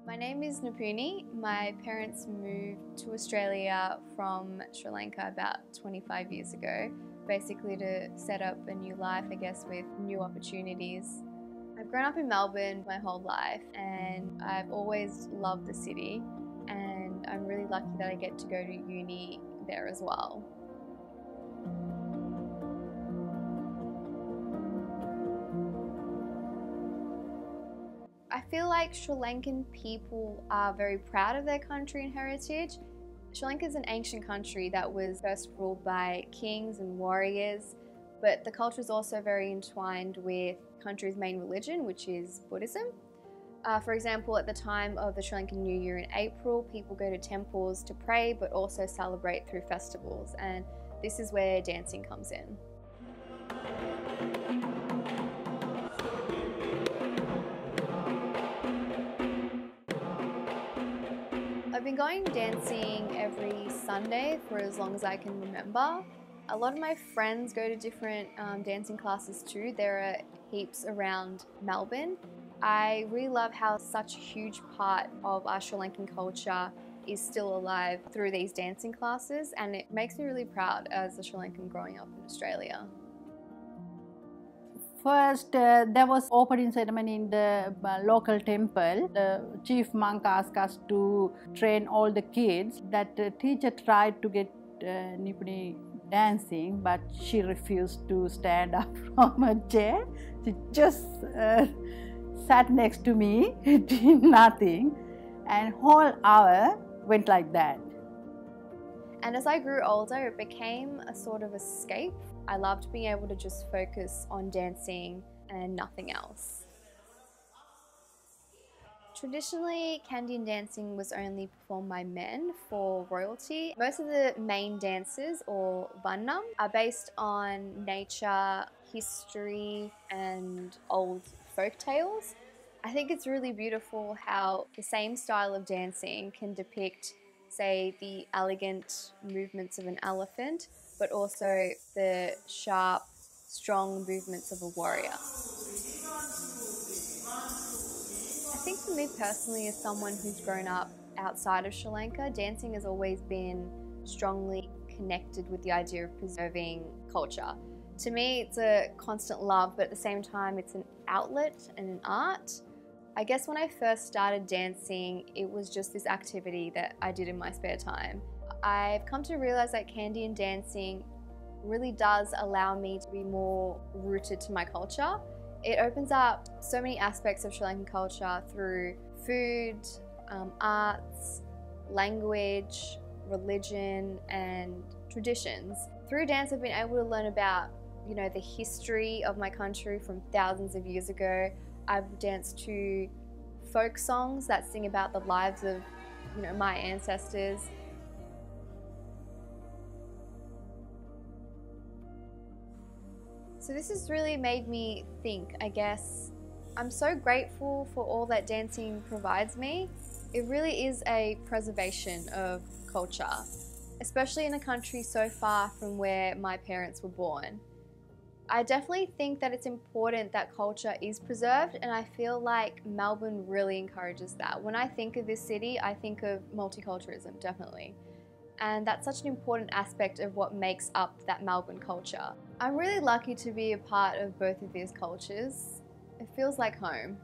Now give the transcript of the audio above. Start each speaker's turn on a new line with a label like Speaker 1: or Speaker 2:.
Speaker 1: My name is Nipuni. My parents moved to Australia from Sri Lanka about 25 years ago, basically to set up a new life, I guess, with new opportunities. I've grown up in Melbourne my whole life and I've always loved the city, and I'm really lucky that I get to go to uni there as well. I feel like Sri Lankan people are very proud of their country and heritage. Sri Lanka is an ancient country that was first ruled by kings and warriors, but the culture is also very entwined with the country's main religion, which is Buddhism. For example, at the time of the Sri Lankan New Year in April, people go to temples to pray, but also celebrate through festivals, and this is where dancing comes in. I've been going dancing every Sunday for as long as I can remember. A lot of my friends go to different dancing classes too. There are heaps around Melbourne. I really love how such a huge part of our Sri Lankan culture is still alive through these dancing classes, and it makes me really proud as a Sri Lankan growing up in Australia.
Speaker 2: First, there was opening ceremony in the local temple. The chief monk asked us to train all the kids. That teacher tried to get Nipuni dancing, but she refused to stand up from her chair. She just sat next to me, did nothing, and whole hour went like that.
Speaker 1: And as I grew older, it became a sort of escape. I loved being able to just focus on dancing and nothing else. Traditionally, Kandyan dancing was only performed by men for royalty. Most of the main dances, or varnam, are based on nature, history, and old folk tales. I think it's really beautiful how the same style of dancing can depict, say, the elegant movements of an elephant, but also the sharp, strong movements of a warrior. I think for me personally, as someone who's grown up outside of Sri Lanka, dancing has always been strongly connected with the idea of preserving culture. To me, it's a constant love, but at the same time, it's an outlet and an art. I guess when I first started dancing, it was just this activity that I did in my spare time. I've come to realize that Kandyan dancing really does allow me to be more rooted to my culture. It opens up so many aspects of Sri Lankan culture through food, arts, language, religion, and traditions. Through dance, I've been able to learn about, the history of my country from thousands of years ago. I've danced to folk songs that sing about the lives of, my ancestors. So this has really made me think, I guess. I'm so grateful for all that dancing provides me. It really is a preservation of culture, especially in a country so far from where my parents were born. I definitely think that it's important that culture is preserved, and I feel like Melbourne really encourages that. When I think of this city, I think of multiculturalism, definitely. And that's such an important aspect of what makes up that Melbourne culture. I'm really lucky to be a part of both of these cultures. It feels like home.